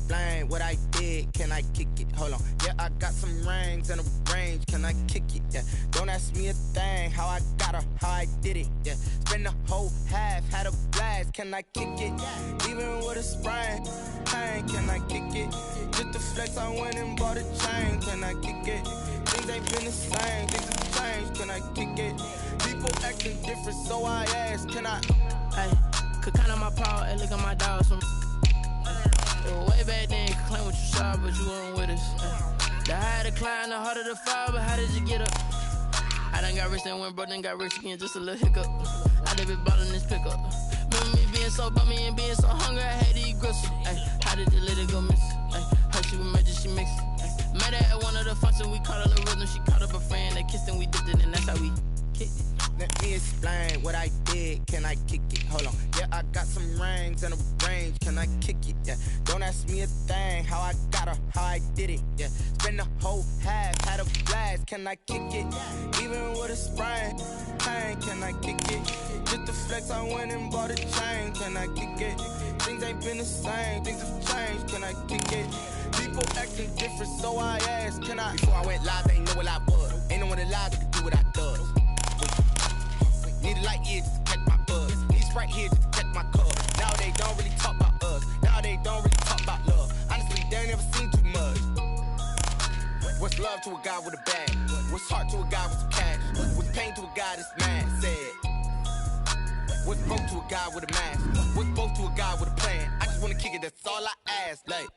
explain what I did? Can I kick it? Hold on. Yeah, I got some rings and a range. Can I kick it? Yeah. Don't ask me a thing. How I got her, how I did it. Yeah. Spend the whole half, had a blast. Can I kick it? Even with a sprain. Pain, can I kick it? Just the flex, I went and bought a chain. Can I kick it? Things ain't been the same. Things have changed. Can I kick it? People acting different, so I ask. Can I? Hey, could count on my power, and look at my dogs. Way back then, you could claim what you saw, but you weren't with us. The higher the climb, the harder the fall, but how did you get up? I done got rich, then went broke, then got rich again, just a little hiccup. I live it ballin' this pickup. Remember me being so bummy and being so hungry, I had to eat gristle. Ay, how did you let it go miss? Ay, how she was magic, she mixed. Met her at one of the functions, we caught a little rhythm, she caught up a friend, they kissed and we dipped it, and that's how we kicked it. Let me explain what I did. Can I kick it? Hold on. Yeah, I got some rings and a range. Can I kick it? Yeah. Don't ask me a thing. How I got her, how I did it. Yeah. Spend the whole half, had a blast. Can I kick it? Even with a sprain. Pain, can I kick it? Just the flex, I went and bought a chain. Can I kick it? Things ain't been the same. Things have changed. Can I kick it? People acting different, so I ask. Can I? Before I went live, they ain't know what I was. Ain't no one alive that could do what I does. Need a light year just to catch my buzz. Need Sprite here just to catch my cup. Now they don't really talk about us. Now they don't really talk about love. Honestly, they ain't never seen too much. What's love to a guy with a bag? What's heart to a guy with some cash? What's pain to a guy that's mad? Said. What's broke to a guy with a mask? What's both to a guy with a plan? I just wanna kick it, that's all I ask. Like,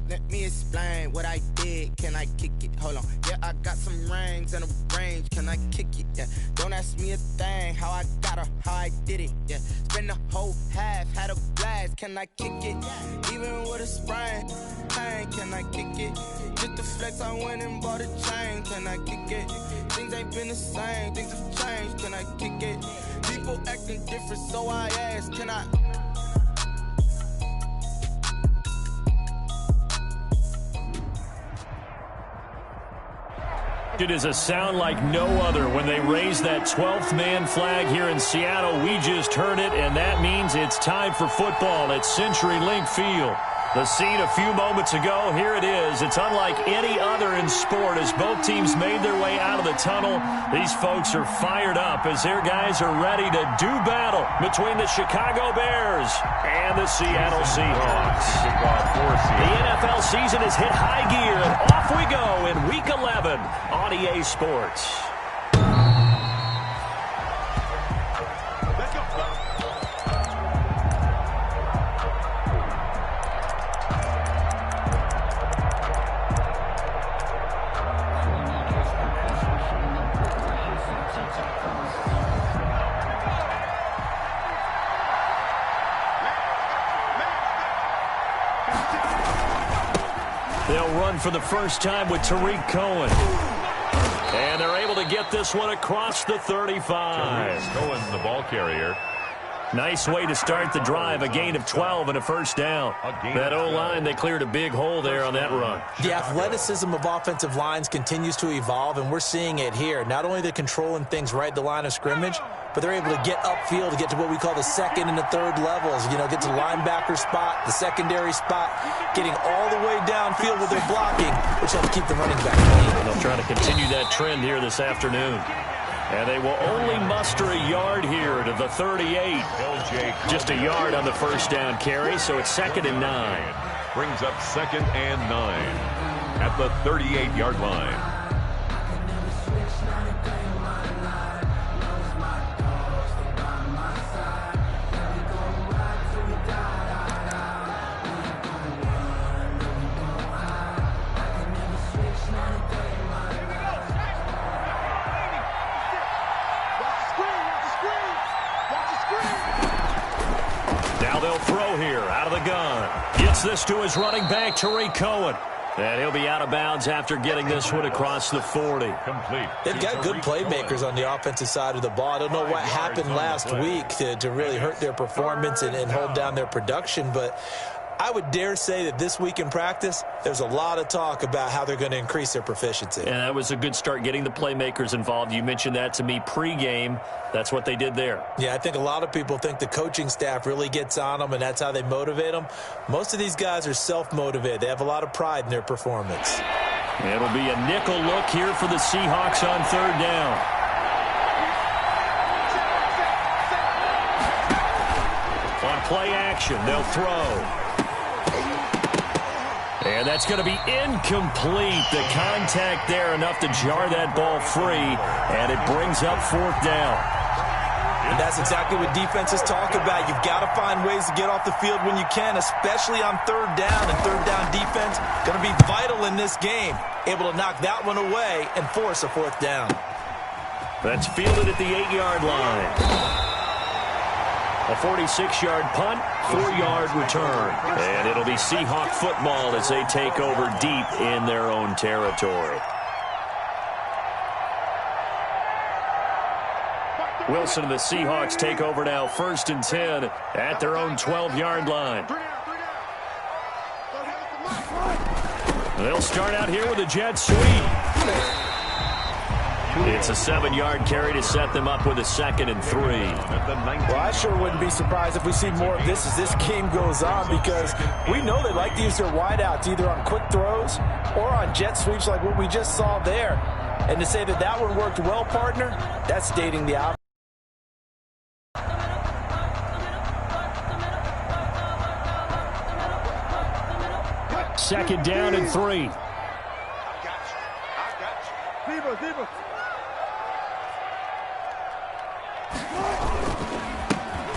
let me explain what I did. Can I kick it? Hold on. Yeah, I got some rings and a range. Can I kick it? Yeah. Don't ask me a thing. How I got her, how I did it. Yeah. Spend the whole half, had a blast. Can I kick it? Even with a sprain. Pain, can I kick it? Just the flex, I went and bought a chain. Can I kick it? Things ain't been the same. Things have changed. Can I kick it? People acting different, so I ask. Can I? It is a sound like no other when they raise that 12th man flag here in Seattle. We just heard it, and that means it's time for football at CenturyLink Field. The scene a few moments ago, here it is. It's unlike any other in sport as both teams made their way out of the tunnel. These folks are fired up as their guys are ready to do battle between the Chicago Bears and the Seattle Seahawks. The NFL season has hit high gear, and off we go in Week 11 on EA Sports. They'll run for the first time with Tariq Cohen. And they're able to get this one across the 35. Cohen, the ball carrier. Nice way to start the drive, a gain of 12 and a first down. That O-line, they cleared a big hole there on that run. The athleticism of offensive lines continues to evolve, and we're seeing it here. Not only they're controlling things right at the line of scrimmage, but they're able to get upfield to get to what we call the second and the third levels. You know, get to the linebacker spot, the secondary spot, getting all the way downfield with their blocking, which helps keep the running back clean. And they'll try to continue that trend here this afternoon. And they will only muster a yard here to the 38. Just a yard on the first down carry, so it's 2nd and 9. Brings up 2nd and 9 at the 38-yard line. They'll throw here out of the gun. Gets this to his running back, Tariq Cohen. And he'll be out of bounds after getting this one across the 40. Complete. They've got good playmakers on the offensive side of the ball. I don't know what happened last week to really hurt their performance and hold down their production, but I would dare say that this week in practice, there's a lot of talk about how they're going to increase their proficiency. And that was a good start, getting the playmakers involved. You mentioned that to me pregame. That's what they did there. Yeah, I think a lot of people think the coaching staff really gets on them, and that's how they motivate them. Most of these guys are self-motivated. They have a lot of pride in their performance. It'll be a nickel look here for the Seahawks on third down. On play action, they'll throw. And that's going to be incomplete. The contact there enough to jar that ball free, and it brings up fourth down. And that's exactly what defenses talk about. You've got to find ways to get off the field when you can, especially on third down. And third down defense going to be vital in this game. Able to knock that one away and force a fourth down. That's fielded at the 8-yard line. A 46-yard punt, 4-yard return. And it'll be Seahawk football as they take over deep in their own territory. Wilson and the Seahawks take over now, 1st and 10 at their own 12-yard line. They'll start out here with a jet sweep. It's a 7-yard carry to set them up with a 2nd and 3. Well, I sure wouldn't be surprised if we see more of this as this game goes on, because we know they like to use their wideouts either on quick throws or on jet sweeps like what we just saw there. And to say that that one worked well, partner, that's stating the obvious. Second down and 3.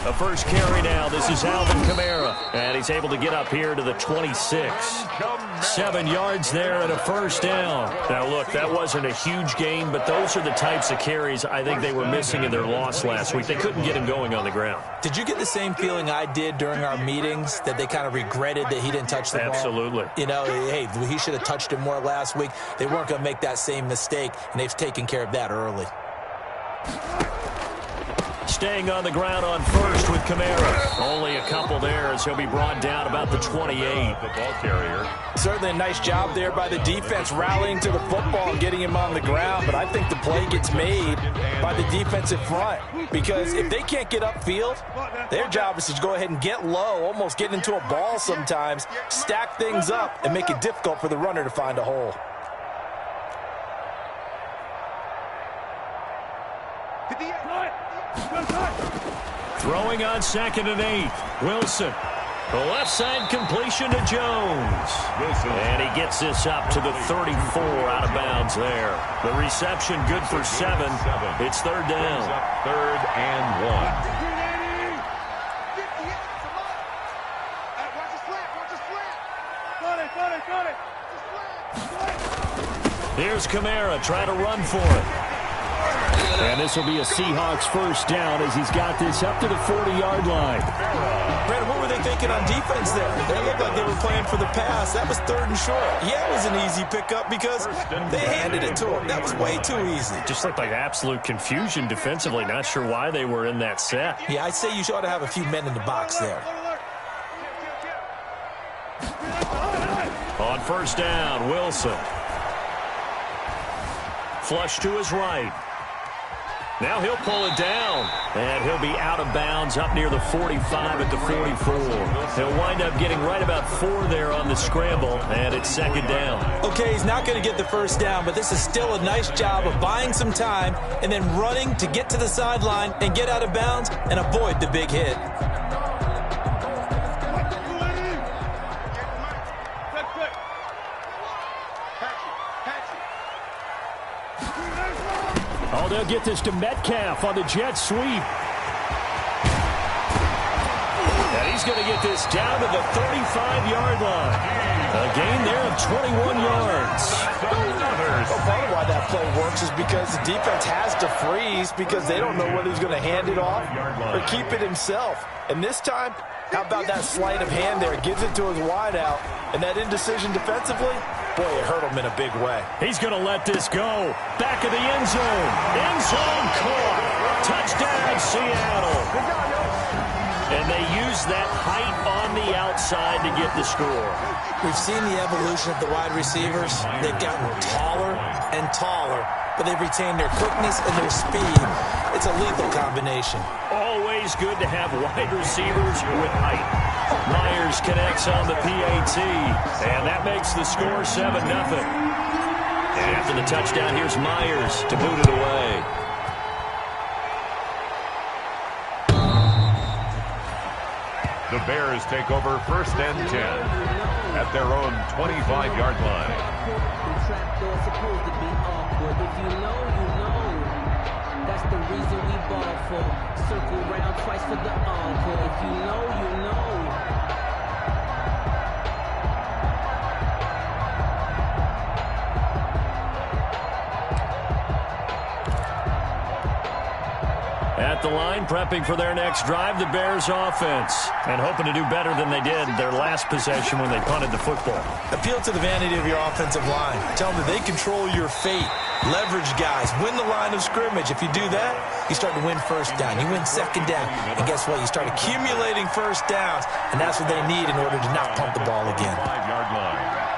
A first carry now. This is Alvin Kamara. And he's able to get up here to the 26. 7 yards there and a first down. Now, look, that wasn't a huge gain, but those are the types of carries I think they were missing in their loss last week. They couldn't get him going on the ground. Did you get the same feeling I did during our meetings, that they kind of regretted that he didn't touch the ball? Absolutely. You know, hey, he should have touched it more last week. They weren't going to make that same mistake, and they've taken care of that early. Staying on the ground on first with Kamara. Only a couple there as he'll be brought down about the 28. The ball carrier. Certainly a nice job there by the defense rallying to the football and getting him on the ground, but I think the play gets made by the defensive front, because if they can't get upfield, their job is to go ahead and get low, almost get into a ball sometimes, stack things up, and make it difficult for the runner to find a hole. Throwing on 2nd and 8. Wilson. The left side completion to Jones. And he gets this up to the 34 out of bounds there. The reception good for 7. It's third down. 3rd and 1. Here's Kamara trying to run for it. And this will be a Seahawks first down as he's got this up to the 40-yard line. Brandon, what were they thinking on defense there? They looked like they were playing for the pass. That was 3rd and short. Yeah, it was an easy pickup because they handed it to him. That was way too easy. Just looked like absolute confusion defensively. Not sure why they were in that set. Yeah, I'd say you ought to have a few men in the box there. On first down, Wilson. Flush to his right. Now he'll pull it down, and he'll be out of bounds up near the 45 at the 44. He'll wind up getting right about 4 there on the scramble, and it's 2nd down. Okay, he's not going to get the first down, but this is still a nice job of buying some time and then running to get to the sideline and get out of bounds and avoid the big hit. Oh, they'll get this to Metcalf on the jet sweep. And he's going to get this down to the 35-yard line. A gain there of 21 yards. Well, part of why that play works is because the defense has to freeze because they don't know whether he's going to hand it off or keep it himself. And this time, how about that sleight of hand there? Gives it to his wideout. And that indecision defensively, boy, it hurt him in a big way. He's going to let this go. Back of the end zone. End zone caught. Touchdown, Seattle. And they use use that height on the outside to get the score. We've seen the evolution of the wide receivers. They've gotten taller and taller, but they've retained their quickness and their speed. It's a lethal combination. Always good to have wide receivers with height. Myers connects on the PAT, and that makes the score 7-0. And after the touchdown, here's Myers to boot it away. The Bears take over 1st and 10 at their own 25-yard line. The trap door supposed to be awkward. If you know, you know. That's the reason we ball for. Circle round twice for the encore. If you know, you know. At the line, prepping for their next drive, the Bears offense. And hoping to do better than they did their last possession when they punted the football. Appeal to the vanity of your offensive line. Tell them that they control your fate. Leverage guys. Win the line of scrimmage. If you do that, you start to win first down. You win second down. And guess what? You start accumulating first downs. And that's what they need in order to not pump the ball again. 5-yard line.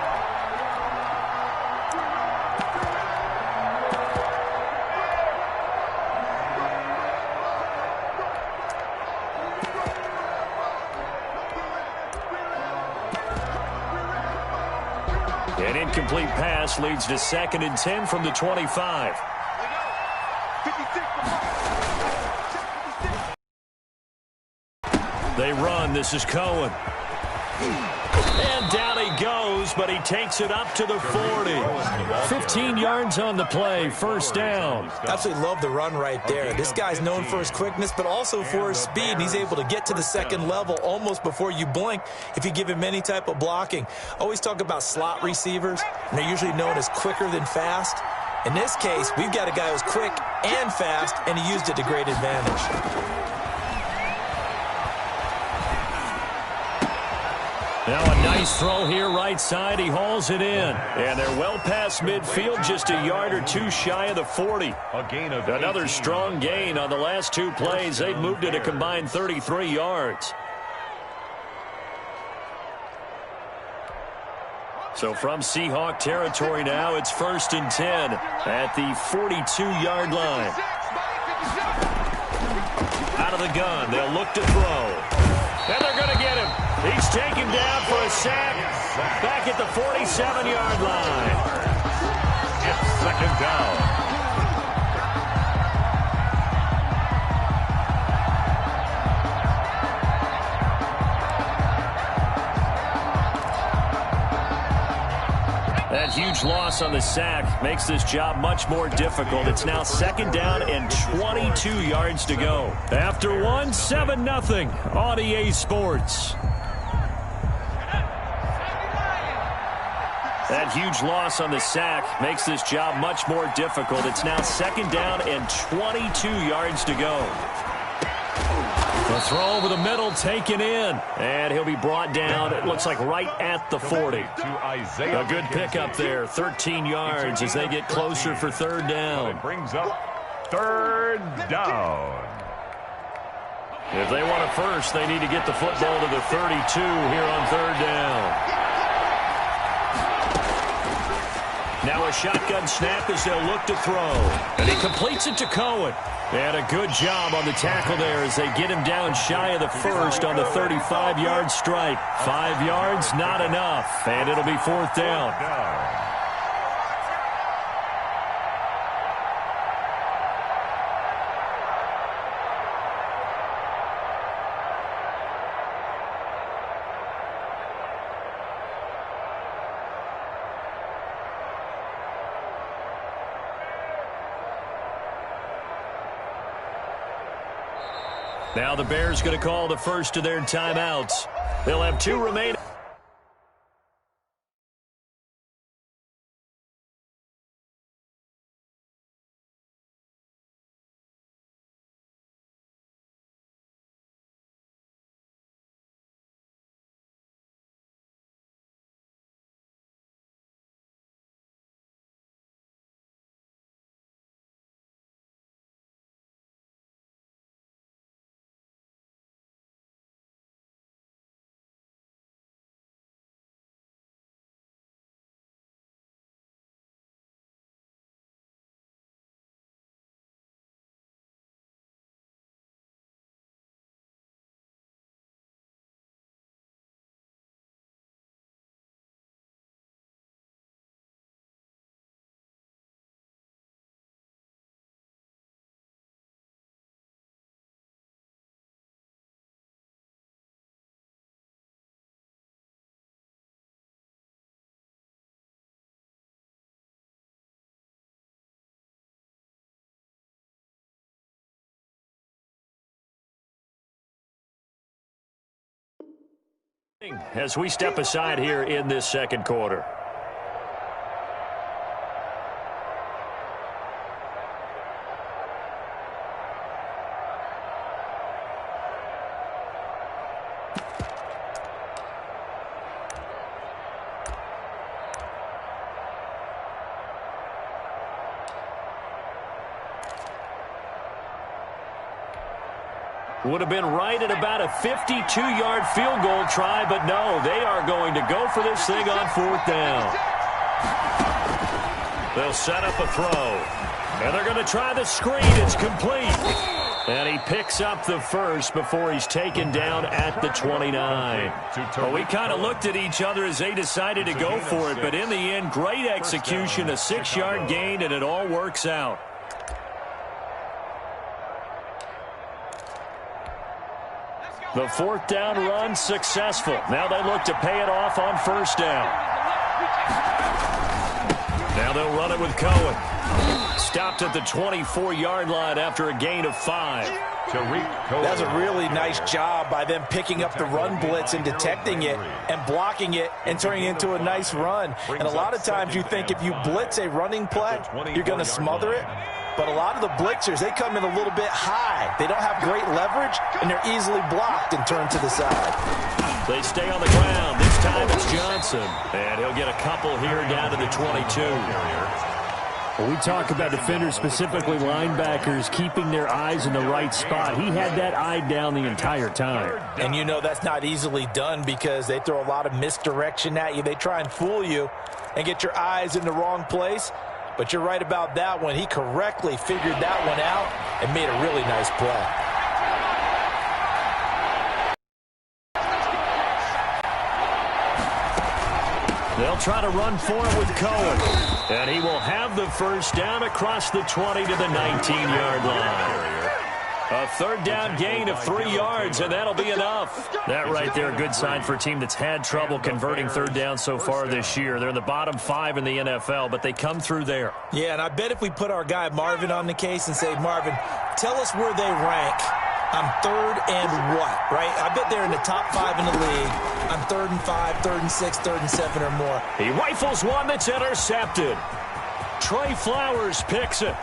An incomplete pass leads to 2nd and 10 from the 25. They run. This is Cohen. And down he goes, but he takes it up to the 40. 15 yards on the play, 1st down. Absolutely love the run right there. This guy's known for his quickness, but also for his speed. And he's able to get to the 2nd level almost before you blink if you give him any type of blocking. Always talk about slot receivers, and they're usually known as quicker than fast. In this case, we've got a guy who's quick and fast, and he used it to great advantage. Now a nice throw here right side. He hauls it in. And they're well past midfield, just a yard or two shy of the 40. A gain of Another 18. strong gain on the last 2 plays. They've moved it a combined 33 yards. So from Seahawk territory now, it's 1st and 10 at the 42-yard line. Out of the gun, they'll look to throw. And they're going to get him. He's taken down for a sack back at the 47-yard line. It's 2nd down. That huge loss on the sack makes this job much more difficult. It's now 2nd down and 22 yards to go. After one, 7-0 on EA Sports. That huge loss on the sack makes this job much more difficult. It's now 2nd down and 22 yards to go. The throw over the middle taken in. And he'll be brought down, it looks like right at the 40. A good pickup there, 13 yards as they get closer for 3rd down. It brings up 3rd down. If they want a first, they need to get the football to the 32 here on 3rd down. Now a shotgun snap as they'll look to throw. And he completes it to Cohen. And a good job on the tackle there as they get him down shy of the 1st on the 35-yard strike. 5 yards, not enough. And it'll be 4th down. Now the Bears going to call the first of their timeouts. They'll have 2 remaining. As we step aside here in this second quarter. Would have been right at about a 52-yard field goal try, but no, they are going to go for this thing on fourth down. They'll set up a throw, and they're going to try the screen. It's complete. And he picks up the first before he's taken down at the 29. Well, we kind of looked at each other as they decided to go for it, but in the end, great execution, a 6-yard gain, and it all works out. The fourth down run successful. Now they look to pay it off on first down. Now they'll run it with Cohen. Stopped at the 24-yard line after a gain of 5. That's a really nice job by them picking up the run blitz and detecting it and blocking it and turning it into a nice run. And a lot of times you think if you blitz a running play, you're going to smother it. But a lot of the blitzers, they come in a little bit high. They don't have great leverage, and they're easily blocked and turned to the side. They stay on the ground. This time it's Johnson. And he'll get a couple here down to the 22. Well, we talk about defenders, specifically linebackers, keeping their eyes in the right spot. He had that eye down the entire time. And you know that's not easily done because they throw a lot of misdirection at you. They try and fool you and get your eyes in the wrong place. But you're right about that one. He correctly figured that one out and made a really nice play. They'll try to run for it with Cohen. And he will have the first down across the 20 to the 19-yard line. A third down gain of 3 yards, and that'll be enough. That right there, a good sign for a team that's had trouble converting third down so far this year. They're in the bottom 5 in the NFL, but they come through there. Yeah, and I bet if we put our guy Marvin on the case and say, Marvin, tell us where they rank on third and what, right? I bet they're in the top 5 in the league on 3rd and 5, 3rd and 6, 3rd and 7 or more. He rifles one that's intercepted. Trey Flowers picks it.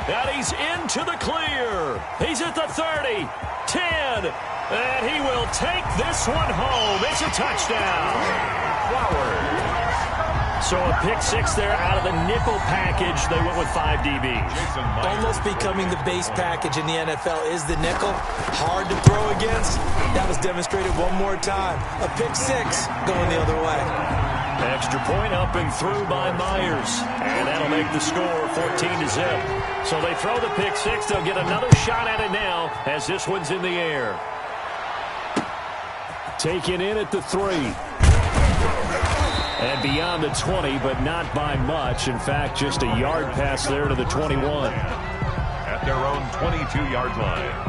And he's into the clear. He's at the 30, 10, and he will take this one home. It's a touchdown. Flowers. So a pick 6 there out of the nickel package. They went with 5 DBs. Almost becoming the base package in the NFL is the nickel. Hard to throw against. That was demonstrated one more time. A pick 6 going the other way. Extra point up and through by Myers. And that'll make the score 14-0. So they throw the pick 6. They'll get another shot at it now as this one's in the air. Taken in at the 3. And beyond the 20, but not by much. In fact, just a yard pass there to the 21. At their own 22-yard line.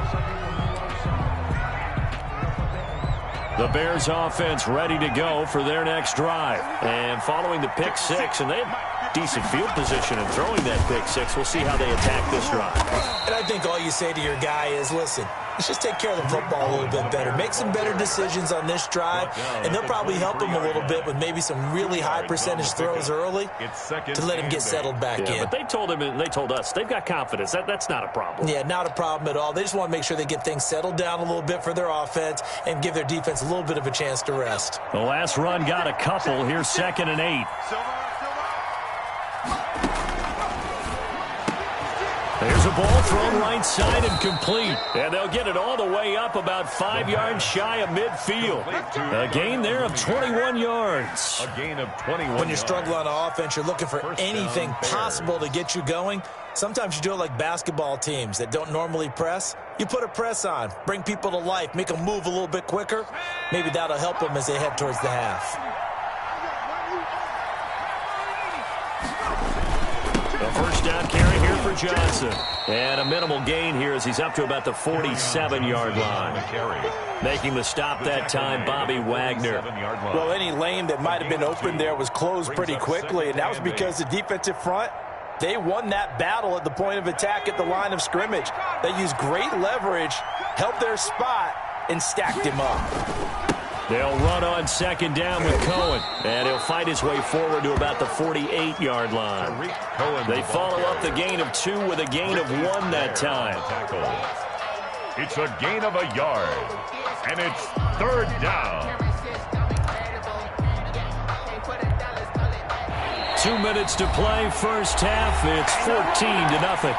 The Bears offense ready to go for their next drive. And following the pick 6, and they have decent field position in throwing that pick 6. We'll see how they attack this drive. And I think all you say to your guy is, listen, let's just take care of the football a little bit better. Make some better decisions on this drive, and they'll probably help him a little bit with maybe some really high percentage throws early to let him get settled back in. But they told him, and they told us, they've got confidence. That's not a problem. Yeah, not a problem at all. They just want to make sure they get things settled down a little bit for their offense and give their defense a little bit of a chance to rest. The last run got a couple. Here's 2nd and 8. There's a ball thrown right side and complete. And they'll get it all the way up about 5 yards shy of midfield. A gain there of 21 yards. A gain of 21 When you struggle on offense, you're looking for anything possible to get you going. Sometimes you do it like basketball teams that don't normally press. You put a press on, bring people to life, make them move a little bit quicker. Maybe that'll help them as they head towards the half. The first down carry here for Johnson. And a minimal gain here as he's up to about the 47-yard line. Making the stop that time, Bobby Wagner. Well, any lane that might have been open there was closed pretty quickly, and that was because the defensive front, they won that battle at the point of attack at the line of scrimmage. They used great leverage, held their spot, and stacked him up. They'll run on second down with Cohen, and he'll fight his way forward to about the 48-yard line. They follow up the gain of 2 with a gain of 1 that time. It's a gain of a yard, and it's third down. 2 minutes to play, first half. It's 14-0.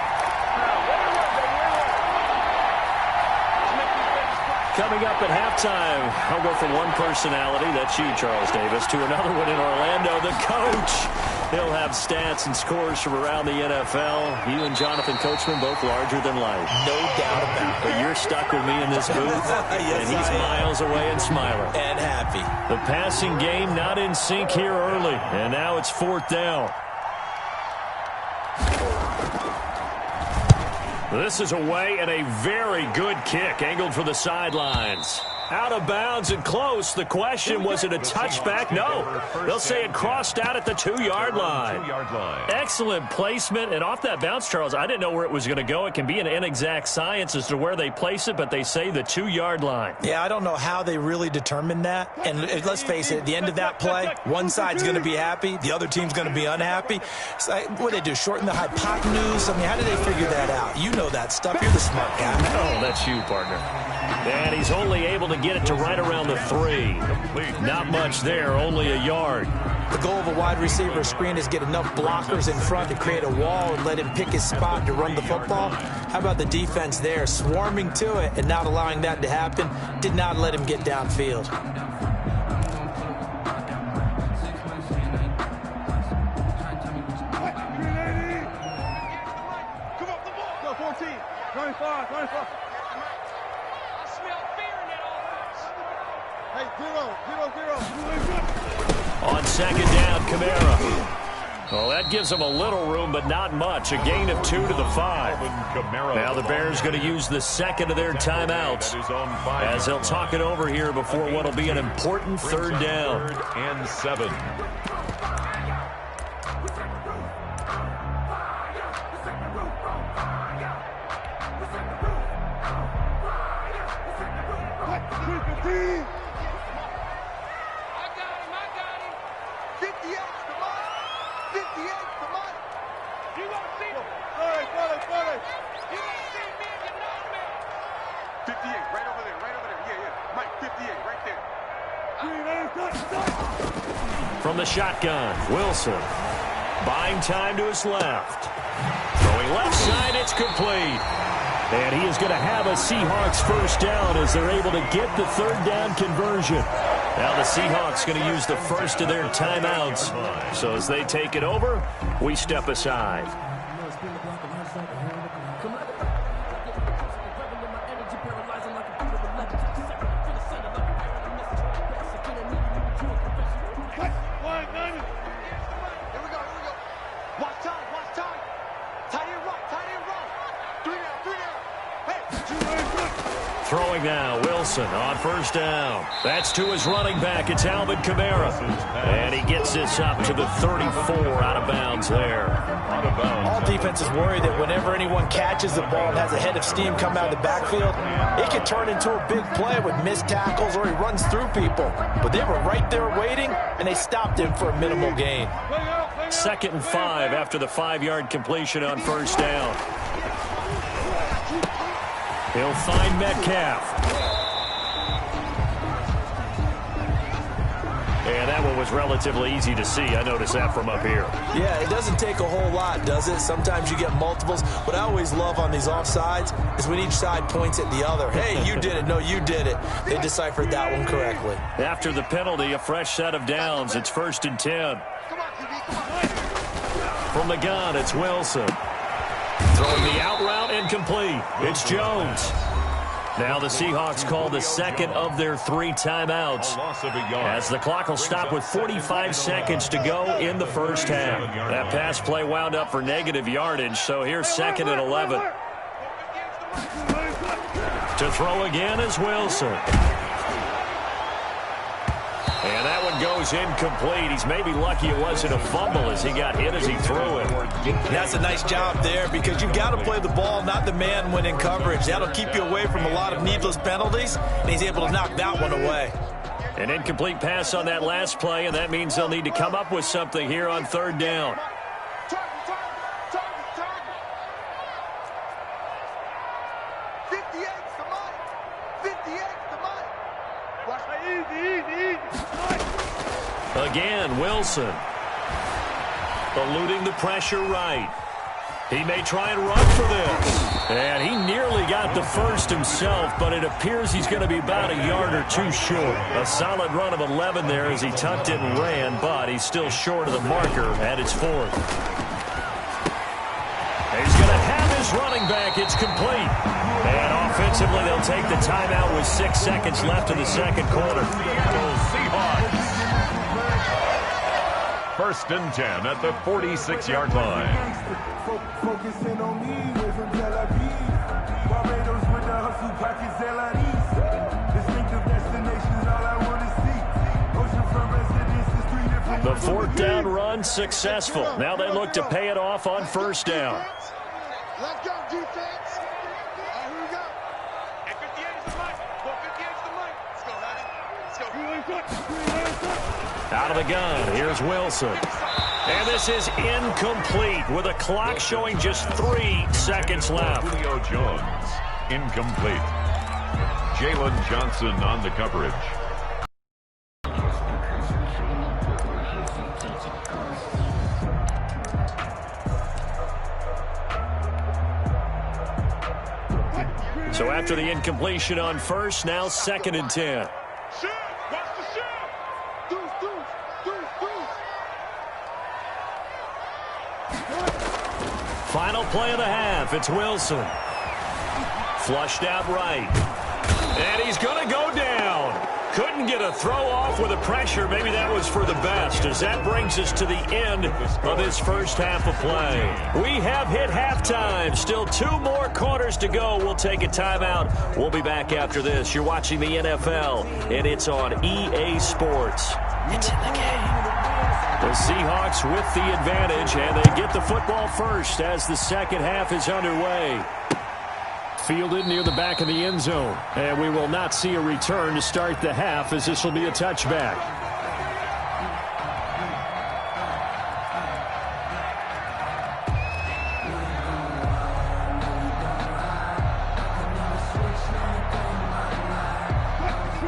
Coming up at halftime, I'll go from one personality, that's you, Charles Davis, to another one in Orlando, the coach. He'll have stats and scores from around the NFL. You and Jonathan Coachman both larger than life. No doubt about it. But you're stuck with me in this booth, yes, and he's miles away and smiling. And happy. The passing game not in sync here early, and now it's 4th down. This is away and a very good kick, angled for the sidelines. Out of bounds and close. The question, was it a touchback? No. They'll say it crossed out at the 2-yard line. Excellent placement. And off that bounce, Charles, I didn't know where it was going to go. It can be an inexact science as to where they place it, but they say the 2-yard line. Yeah, I don't know how they really determined that. And let's face it, at the end of that play, one side's going to be happy, the other team's going to be unhappy. So what do they do, shorten the hypotenuse? I mean, how do they figure that out? You know that stuff. You're the smart guy. Oh, that's you, partner. And he's only able to get it to right around the 3. Not much there, only a yard. The goal of a wide receiver screen is get enough blockers in front to create a wall and let him pick his spot to run the football. How about the defense there, swarming to it and not allowing that to happen? Did not let him get downfield. Come on, the ball. Go 14, 25, 25. Hey, 0-0-0. On second down, Kamara. Well, that gives them a little room, but not much. A gain of 2 to the 5. Now the Bears going to use the second of their timeouts as they'll talk it over here before what will be an important 3rd down. 3rd and 7. From the shotgun, Wilson. Buying time to his left. Throwing left side, it's complete. And he is going to have a Seahawks first down as they're able to get the 3rd down conversion. Now the Seahawks going to use the first of their timeouts. So as they take it over, we step aside. Throwing now, Wilson on first down. That's to his running back. It's Alvin Kamara. And he gets this up to the 34 out of bounds there. All defenses worry that whenever anyone catches the ball and has a head of steam come out of the backfield, it could turn into a big play with missed tackles or he runs through people. But they were right there waiting, and they stopped him for a minimal gain. 2nd and 5 after the 5-yard completion on first down. He'll find Metcalf. And that one was relatively easy to see. I noticed that from up here. Yeah, it doesn't take a whole lot, does it? Sometimes you get multiples. What I always love on these offsides is when each side points at the other. Hey, you did it. No, you did it. They deciphered that one correctly. After the penalty, a fresh set of downs. It's 1st and 10. From the gun, it's Wilson. Throwing the out route incomplete. It's Jones. Now the Seahawks call the second of their 3 timeouts as the clock will stop with 45 seconds to go in the first half. That pass play wound up for negative yardage, so here's 2nd and 11. To throw again is Wilson. And that one goes incomplete. He's maybe lucky it wasn't a fumble as he got hit as he threw it. That's a nice job there because you've got to play the ball, not the man when in coverage. That'll keep you away from a lot of needless penalties, and he's able to knock that one away. An incomplete pass on that last play, and that means they'll need to come up with something here on third down. Again, Wilson. Eluding the pressure right. He may try and run for this. And he nearly got the first himself, but it appears he's going to be about a yard or two short. A solid run of 11 there as he tucked it and ran, but he's still short of the marker at its fourth. He's going to have his running back. It's complete. And offensively, they'll take the timeout with 6 seconds left in the second quarter. Seahawks. First and 10 at the 46-yard line. Focusing on me, way from Tel Aviv. Barbados with the hustle pockets, LIDs. Distinctive destinations, all I want to see. Oceanfront residences, 3 different. The fourth down run successful. Now they look to pay it off on first down. Let's go, defense. All right, here we go. At 58 is the mic. Well, 58 is the mic. Let's go, honey. Let's go. Out of the gun, here's Wilson. And this is incomplete with a clock showing just 3 seconds left. Julio Jones, incomplete. Jalen Johnson on the coverage. So after the incompletion on first, now second and 10. Final play of the half. It's Wilson. Flushed out right. And he's going to go down. Couldn't get a throw off with the pressure. Maybe that was for the best, as that brings us to the end of this first half of play. We have hit halftime. Still 2 more quarters to go. We'll take a timeout. We'll be back after this. You're watching the NFL, and it's on EA Sports. It's in the game. The Seahawks with the advantage, and they get the football first as the second half is underway. Fielded near the back of the end zone, and we will not see a return to start the half, as this will be a touchback.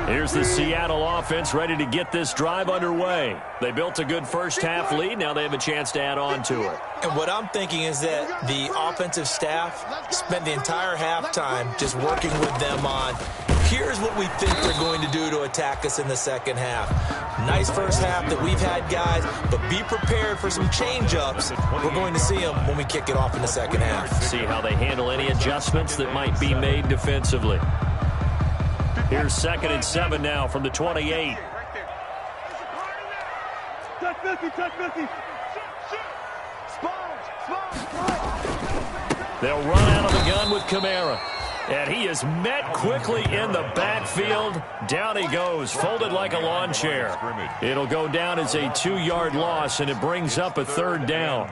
Here's the Seattle offense ready to get this drive underway. They built a good first half lead. Now they have a chance to add on to it. And what I'm thinking is that the offensive staff spent the entire halftime just working with them on, here's what we think they're going to do to attack us in the second half. Nice first half that we've had, guys, but be prepared for some change-ups. We're going to see them when we kick it off in the second half. See how they handle any adjustments that might be made defensively. Here's second and 7 now from the 28. Touch 50, touch 50. They'll run out of the gun with Kamara. And he is met quickly in the backfield. Down he goes, folded like a lawn chair. It'll go down as a 2-yard loss, and it brings up a third down.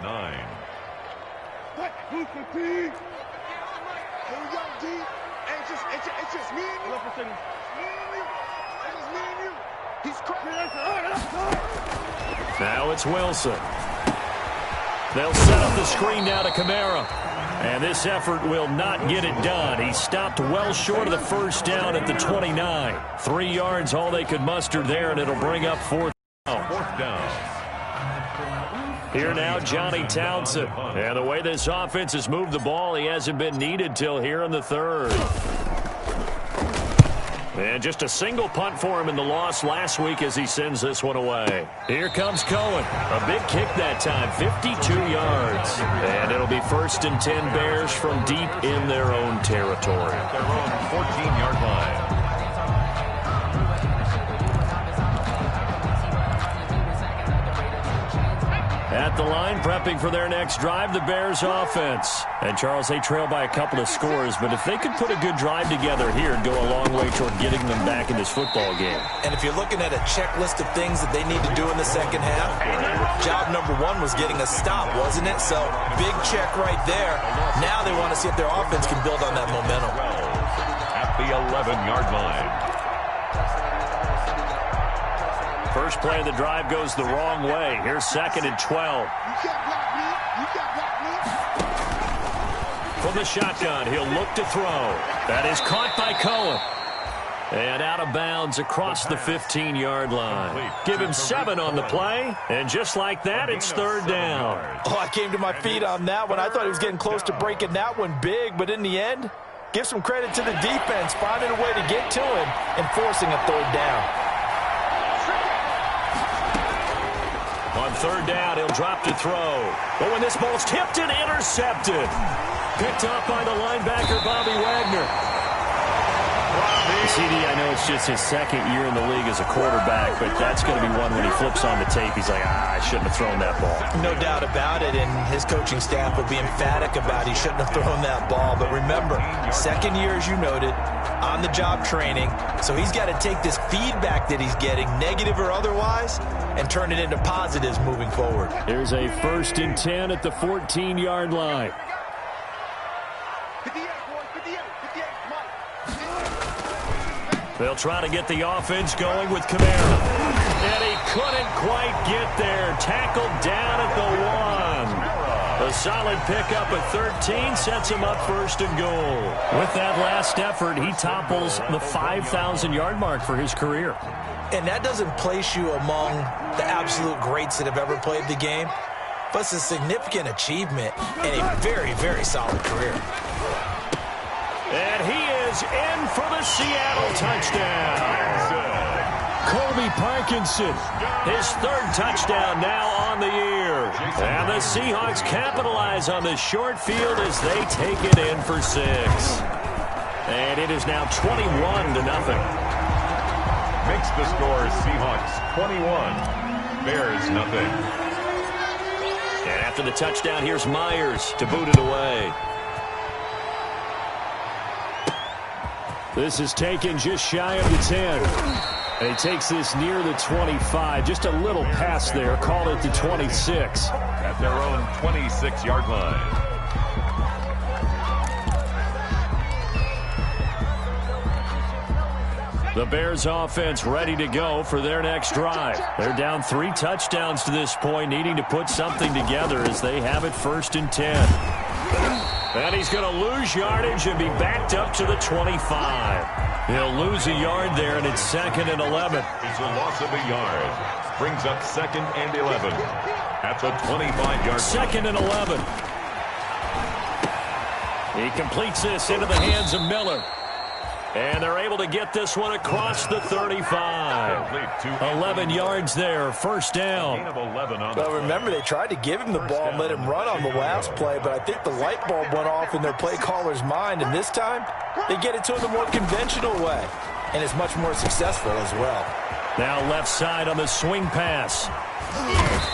It's just me and you. Now it's Wilson. They'll set up the screen now to Kamara. And this effort will not get it done. He stopped well short of the first down at the 29. 3 yards, all they could muster there, and it'll bring up fourth down. Here now, Johnny Townsend. And the way this offense has moved the ball, he hasn't been needed till here in the third. And just a single punt for him in the loss last week as he sends this one away. Here comes Cohen. A big kick that time, 52 yards. And it'll be first and 10 Bears from deep in their own territory. Their own 14-yard line. At the line, prepping for their next drive, the Bears offense. And, Charles, they trail by a couple of scores, but if they could put a good drive together here, it'd go a long way toward getting them back in this football game. And if you're looking at a checklist of things that they need to do in the second half, job number 1 was getting a stop, wasn't it? So, big check right there. Now they want to see if their offense can build on that momentum. At the 11-yard line. First play of the drive goes the wrong way. Here's 2nd and 12. From the shotgun, he'll look to throw. That is caught by Cohen. And out of bounds across the 15-yard line. Give him 7 on the play. And just like that, it's 3rd down. Oh, I came to my feet on that one. I thought he was getting close to breaking that one big. But in the end, give some credit to the defense, finding a way to get to him and forcing a 3rd down. On 3rd down, he'll drop to throw. But when this ball's tipped and intercepted. Picked up by the linebacker, Bobby Wagner. CD, I know it's just his 2nd year in the league as a quarterback, but that's going to be one when he flips on the tape. He's like, I shouldn't have thrown that ball. No doubt about it, and his coaching staff will be emphatic about he shouldn't have thrown that ball. But remember, 2nd year, as you noted, on-the-job training, so he's got to take this feedback that he's getting, negative or otherwise, and turn it into positives moving forward. There's a 1st and 10 at the 14-yard line. They'll try to get the offense going with Kamara. And he couldn't quite get there. Tackled down at the 1. A solid pickup at 13 sets him up 1st and goal. With that last effort, he topples the 5,000-yard mark for his career. And that doesn't place you among the absolute greats that have ever played the game, but it's a significant achievement and a very, very solid career. And he is in for the Seattle touchdown. Colby Parkinson, his 3rd touchdown now on the year. And the Seahawks capitalize on the short field as they take it in for 6. And it is now 21-0. Makes the score Seahawks 21, Bears nothing. And after the touchdown, here's Myers to boot it away. This is taken just shy of the 10. And he takes this near the 25. Just a little pass there. Called it the 26. At their own 26-yard line. The Bears offense ready to go for their next drive. They're down 3 touchdowns to this point, needing to put something together as they have it 1st and 10. And he's going to lose yardage and be backed up to the 25. He'll lose a yard there, and it's 2nd and 11. It's a loss of a yard. Brings up 2nd and 11. At the 25-yard 2nd and 11. He completes this into the hands of Miller. And they're able to get this one across the 35. 11 yards there, 1st down. Well, remember, they tried to give him the ball and let him run on the last play, but I think the light bulb went off in their play caller's mind, and this time they get it to him the more conventional way, and it's much more successful as well. Now left side on the swing pass.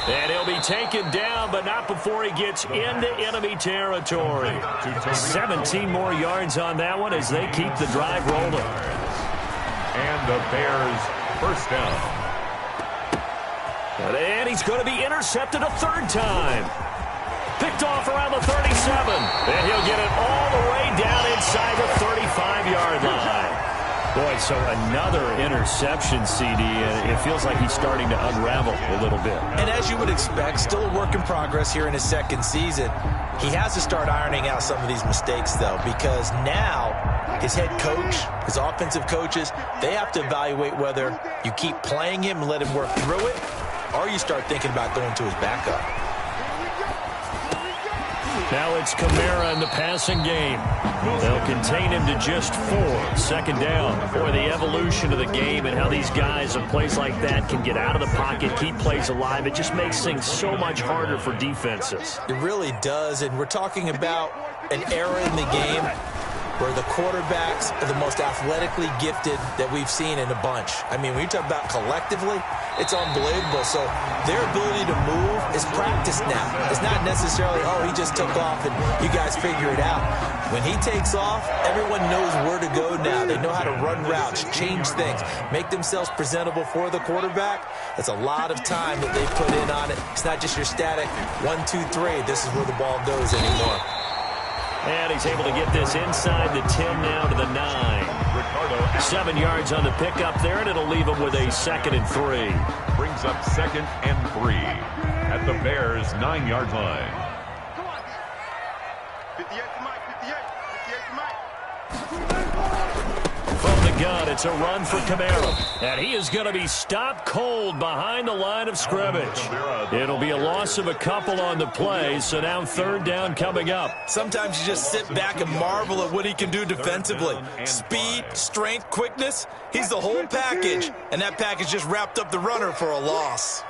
And he'll be taken down, but not before he gets into enemy territory. 17 more yards on that one as they keep the drive rolling. And the Bears 1st down. And he's going to be intercepted a 3rd time. Picked off around the 37. And he'll get it all the way down inside the 35-yard line. Boy, so another interception, CD, and it feels like he's starting to unravel a little bit. And as you would expect, still a work in progress here in his 2nd season. He has to start ironing out some of these mistakes, though, because now his head coach, his offensive coaches, they have to evaluate whether you keep playing him and let him work through it, or you start thinking about going to his backup. Now it's Kamara in the passing game. They'll contain him to just 4. 2nd down. Boy, the evolution of the game and how these guys in plays like that can get out of the pocket, keep plays alive, it just makes things so much harder for defenses. It really does, and we're talking about an era in the game where the quarterbacks are the most athletically gifted that we've seen in a bunch. I mean, when you talk about collectively, it's unbelievable. So their ability to move is practiced now. It's not necessarily, oh, he just took off and you guys figure it out. When he takes off, everyone knows where to go now. They know how to run routes, change things, make themselves presentable for the quarterback. That's a lot of time that they put in on it. It's not just your static 1, 2, 3. This is where the ball goes anymore. And he's able to get this inside the 10 now to the 9. 7 yards on the pickup there, and it'll leave him with a 2nd and 3. Brings up 2nd and 3 at the Bears' 9-yard line. 58 to Mike, 58 to Mike. From the gun, it's a run for Kamara. And he is going to be stopped cold behind the line of scrimmage. It'll be a loss of a couple on the play, so now 3rd down coming up. Sometimes you just sit back and marvel at what he can do defensively. Speed, strength, quickness, he's the whole package. And that package just wrapped up the runner for a loss.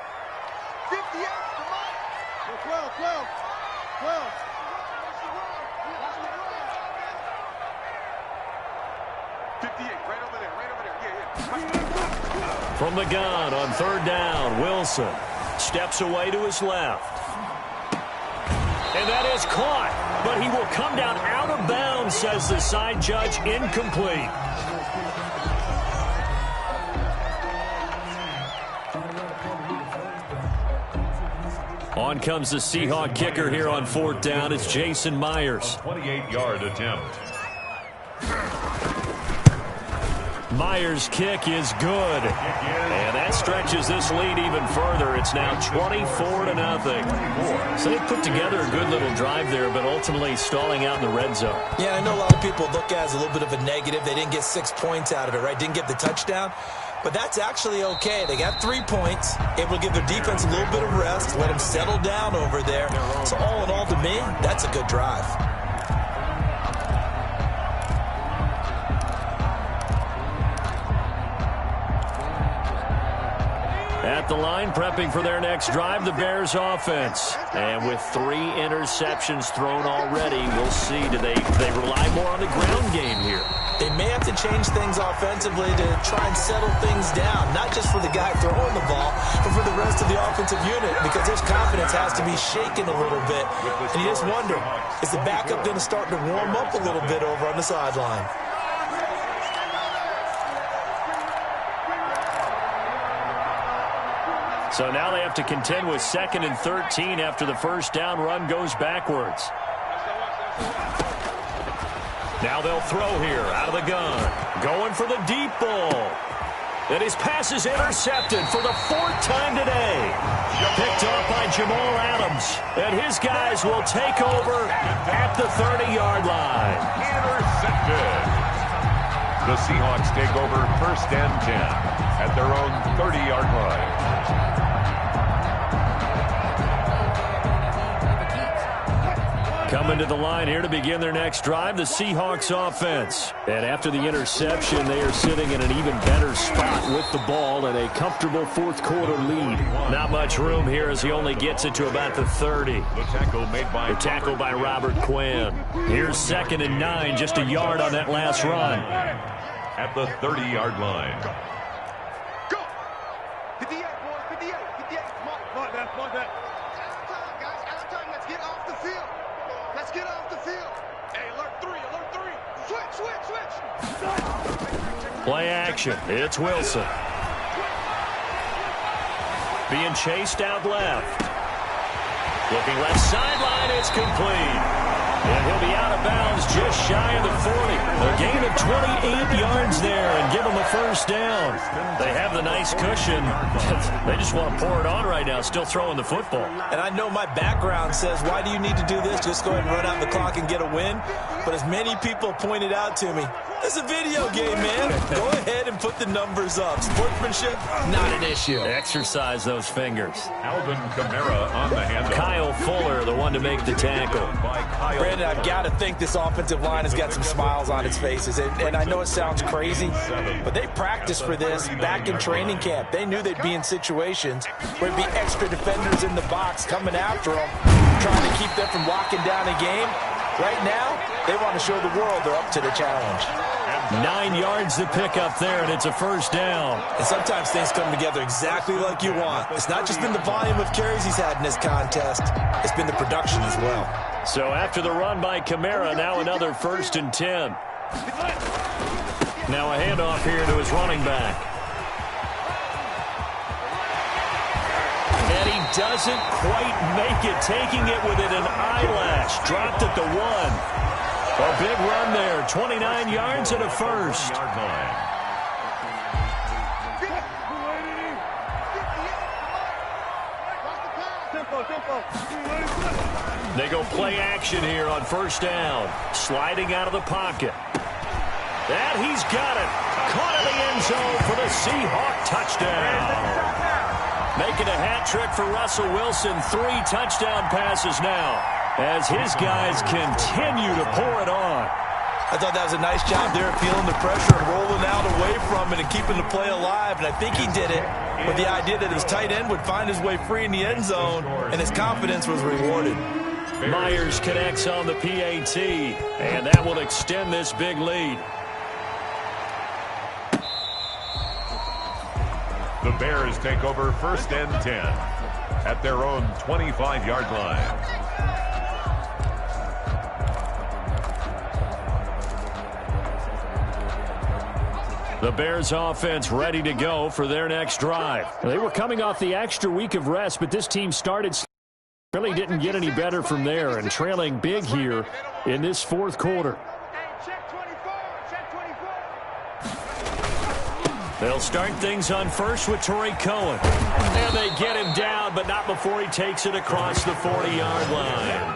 58 to Mike. 12. 58, right over there. Yeah. From the gun on 3rd down, Wilson steps away to his left. And that is caught, but he will come down out of bounds, says the side judge, incomplete. On comes the Seahawk kicker here on 4th down. It's Jason Myers. 28-yard attempt. Myers' kick is good. And that stretches this lead even further. It's now 24-0. So they put together a good little drive there, but ultimately stalling out in the red zone. Yeah, I know a lot of people look at it as a little bit of a negative. They didn't get 6 points out of it, right? Didn't get the touchdown. But that's actually okay. They got 3 points, able to give their defense a little bit of rest, let them settle down over there. So all in all, to me, that's a good drive. At the line, prepping for their next drive, the Bears offense. And with 3 interceptions thrown already, we'll see. Do they rely more on the ground game here? They may have to change things offensively to try and settle things down, not just for the guy throwing the ball, but for the rest of the offensive unit, because his confidence has to be shaken a little bit. And you just wonder, is the backup going to start to warm up a little bit over on the sideline? So now they have to contend with 2nd and 13 after the first down run goes backwards. Now they'll throw here out of the gun. Going for the deep ball. And his pass is intercepted for the 4th time today. Picked off by Jamal Adams. And his guys will take over at the 30-yard line. Intercepted. The Seahawks take over 1st and 10 at their own 30-yard line. Coming to the line here to begin their next drive, the Seahawks offense. And after the interception, they are sitting in an even better spot with the ball and a comfortable 4th quarter lead. Not much room here as he only gets it to about the 30. The tackle by Robert Quinn. Here's 2nd and 9, just a yard on that last run. At the 30-yard line. Go! 58, boys, 58. Mark that. Out of time, guys. Out of time. Let's get off the field. Hey, alert 3. Switch. Play action. It's Wilson. Being chased out left. Looking left sideline. It's complete. And he'll be out of bounds just shy of the 40. A gain of 28 yards there and give him a 1st down. They have the nice cushion. They just want to pour it on right now, still throwing the football. And I know my background says, why do you need to do this? Just go ahead and run out the clock and get a win. But as many people pointed out to me, it's a video game, man. Go ahead and put the numbers up. Sportsmanship, not an issue. Exercise those fingers. Alvin Kamara on the handoff. Kyle Fuller, the one to make the tackle. Brandon, I've got to think this offensive line has got some smiles on its faces. And I know it sounds crazy, but they practiced for this back in training camp. They knew they'd be in situations where it'd be extra defenders in the box coming after them, trying to keep them from locking down a game. Right now, they want to show the world they're up to the challenge. 9 yards to pick up there, and it's a 1st down. And sometimes things come together exactly like you want. It's not just been the volume of carries he's had in this contest. It's been the production as well. So after the run by Kamara, now another 1st and 10. Now a handoff here to his running back. And he doesn't quite make it, taking it within an eyelash. Dropped at the 1. A big run there, 29 yards and a first. They go play action here on first down. Sliding out of the pocket. That he's got it. Caught in the end zone for the Seahawk touchdown. Making a hat trick for Russell Wilson. 3 touchdown passes now as his guys continue to pour it on. I thought that was a nice job there, feeling the pressure and rolling out away from it and keeping the play alive. And I think he did it with the idea that his tight end would find his way free in the end zone, and his confidence was rewarded. Myers connects on the PAT, and that will extend this big lead. The Bears take over first and 10 at their own 25-yard line. The Bears offense ready to go for their next drive. They were coming off the extra week of rest, but this team started really didn't get any better from there and trailing big here in this fourth quarter. They'll start things on first with Torrey Cohen. And they get him down, but not before he takes it across the 40-yard line.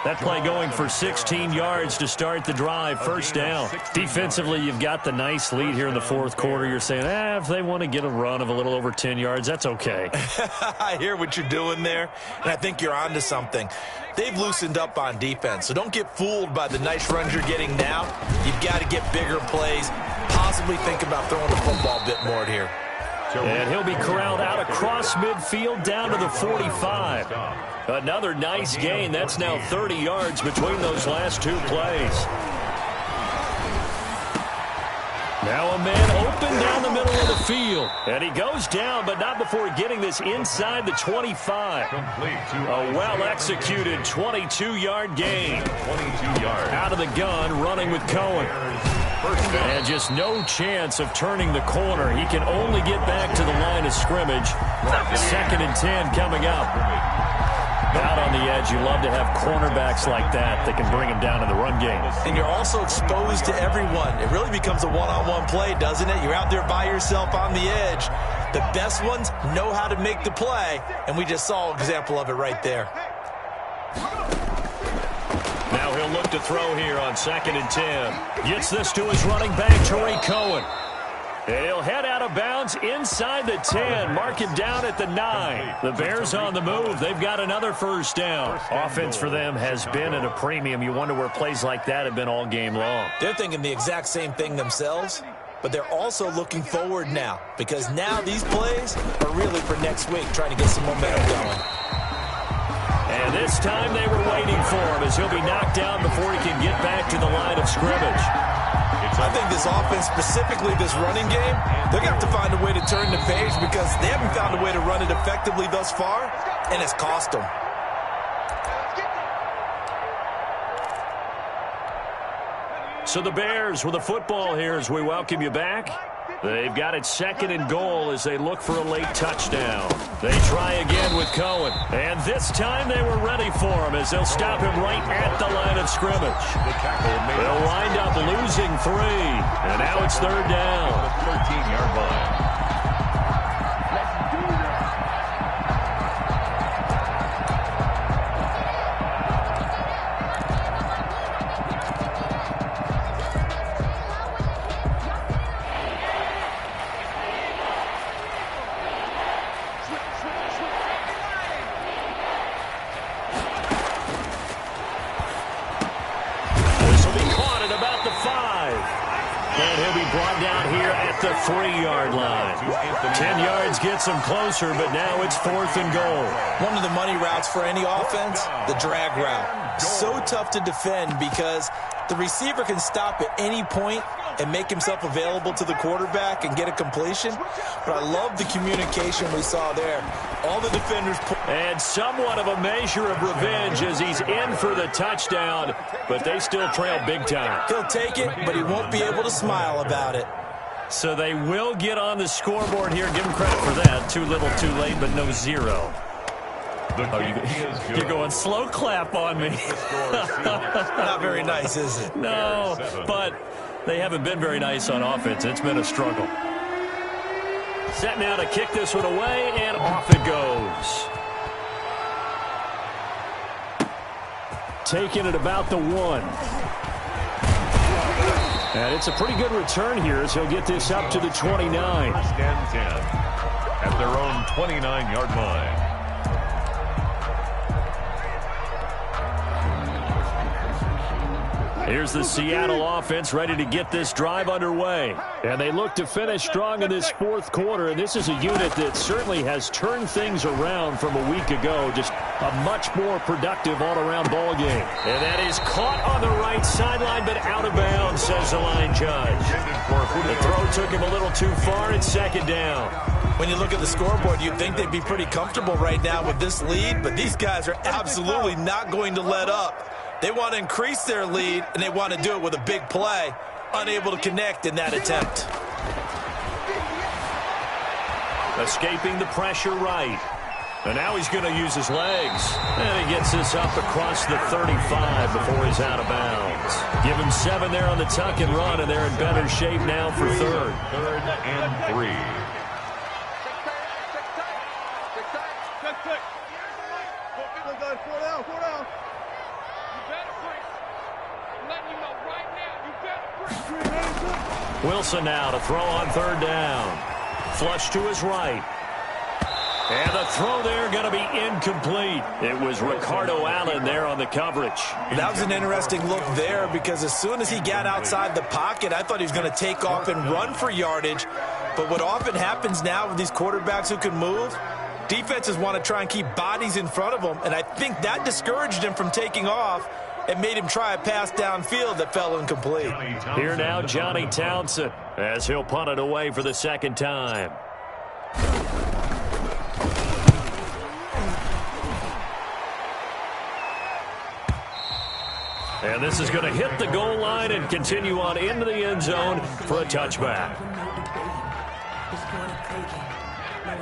That play going for 16 yards to start the drive, first down. Defensively, you've got the nice lead here in the fourth quarter. You're saying, if they want to get a run of a little over 10 yards, that's okay. I hear what you're doing there, and I think you're onto something. They've loosened up on defense, so don't get fooled by the nice runs you're getting now. You've got to get bigger plays, possibly think about throwing the football a bit more here. And he'll be corralled out across midfield down to the 45. Another nice gain. That's now 30 yards between those last 2 plays. Now a man open down the middle of the field. And he goes down, but not before getting this inside the 25. A well-executed 22-yard gain. 22 yards. Out of the gun, running with Cohen. And just no chance of turning the corner. He can only get back to the line of scrimmage. 2nd and 10 coming up. Out on the edge, you love to have cornerbacks like that can bring him down in the run game. And you're also exposed to everyone. It really becomes a one-on-one play, doesn't it? You're out there by yourself on the edge. The best ones know how to make the play, and we just saw an example of it right there. Now he'll look to throw here on 2nd and 10. Gets this to his running back, Torrey Cohen. And he'll head out of bounds inside the 10. Mark him down at the 9. The Bears on the move. They've got another first down. Offense for them has been at a premium. You wonder where plays like that have been all game long. They're thinking the exact same thing themselves, but they're also looking forward now, because now these plays are really for next week, trying to get some momentum going. And this time they were waiting for him as he'll be knocked down before he can get back to the line of scrimmage. I think this offense, specifically this running game, they're going to have to find a way to turn the page because they haven't found a way to run it effectively thus far, and it's cost them. So the Bears with a football here as we welcome you back. They've got it 2nd and goal as they look for a late touchdown. They try again with Cohen. And this time they were ready for him as they'll stop him right at the line of scrimmage. They'll wind up losing 3. And now it's 3rd down. 13-yard line. The 3-yard line. 10 yards gets them closer, but now it's 4th and goal. One of the money routes for any offense, the drag route. So tough to defend because the receiver can stop at any point and make himself available to the quarterback and get a completion. But I love the communication we saw there. All the defenders... And somewhat of a measure of revenge as he's in for the touchdown, but they still trail big time. He'll take it, but he won't be able to smile about it. So they will get on the scoreboard here. Give him credit for that. Too little, too late, but no 0. Oh, you're going slow clap on me. Not very nice, is it? No, but they haven't been very nice on offense. It's been a struggle. Set now to kick this one away, and off it goes. Taking it about the 1. And it's a pretty good return here as he'll get this up to the 29. First and 10 at their own 29-yard line. Here's the Seattle offense ready to get this drive underway. And they look to finish strong in this fourth quarter. And this is a unit that certainly has turned things around from a week ago. Just a much more productive all-around ball game. And that is caught on the right sideline, but out of bounds, says the line judge. The throw took him a little too far. It's second down. When you look at the scoreboard, you'd think they'd be pretty comfortable right now with this lead, but these guys are absolutely not going to let up. They want to increase their lead, and they want to do it with a big play. Unable to connect in that attempt. Escaping the pressure right. And now he's going to use his legs. And he gets this up across the 35 before he's out of bounds. Give him 7 there on the tuck and run, and they're in better shape now for third. 3rd and 3. Wilson now to throw on 3rd down. Flush to his right. And the throw there going to be incomplete. It was Ricardo Allen there on the coverage. That was an interesting look there because as soon as he got outside the pocket, I thought he was going to take off and run for yardage. But what often happens now with these quarterbacks who can move, defenses want to try and keep bodies in front of them. And I think that discouraged him from taking off and made him try a pass downfield that fell incomplete. Here now, Johnny Townsend, as he'll punt it away for the second time. And this is going to hit the goal line and continue on into the end zone for a touchback.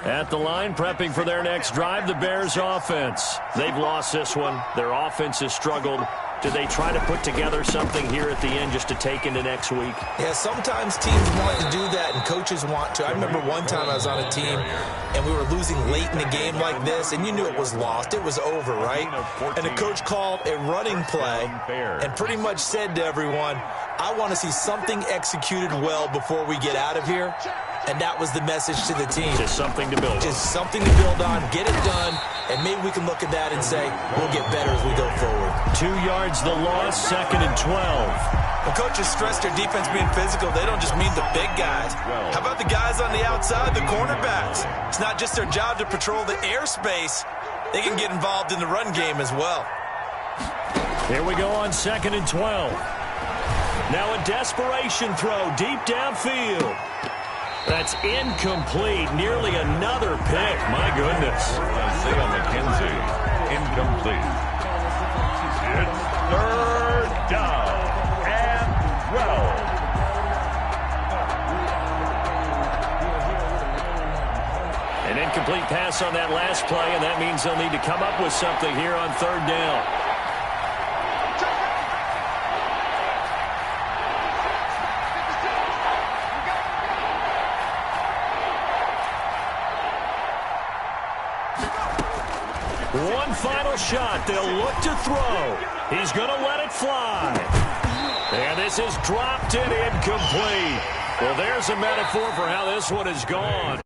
At the line, prepping for their next drive, the Bears offense. They've lost this one. Their offense has struggled. Do they try to put together something here at the end just to take into next week? Yeah, sometimes teams want to do that and coaches want to. I remember one time I was on a team and we were losing late in a game like this, and you knew it was lost. It was over, right? And the coach called a running play and pretty much said to everyone, I want to see something executed well before we get out of here. And that was the message to the team. Just something to build on. Just something to build on, get it done, and maybe we can look at that and say, we'll get better as we go forward. 2 yards the loss, 2nd and 12. When coaches stress their defense being physical, they don't just mean the big guys. How about the guys on the outside, the cornerbacks? It's not just their job to patrol the airspace. They can get involved in the run game as well. Here we go on 2nd and 12. Now a desperation throw deep downfield. That's incomplete. Nearly another pick. My goodness. Isaiah McKenzie, incomplete. It's 3rd down and 12. An incomplete pass on that last play, and that means they'll need to come up with something here on 3rd down. One final shot. They'll look to throw. He's going to let it fly. And this is dropped and incomplete. Well, there's a metaphor for how this one has gone.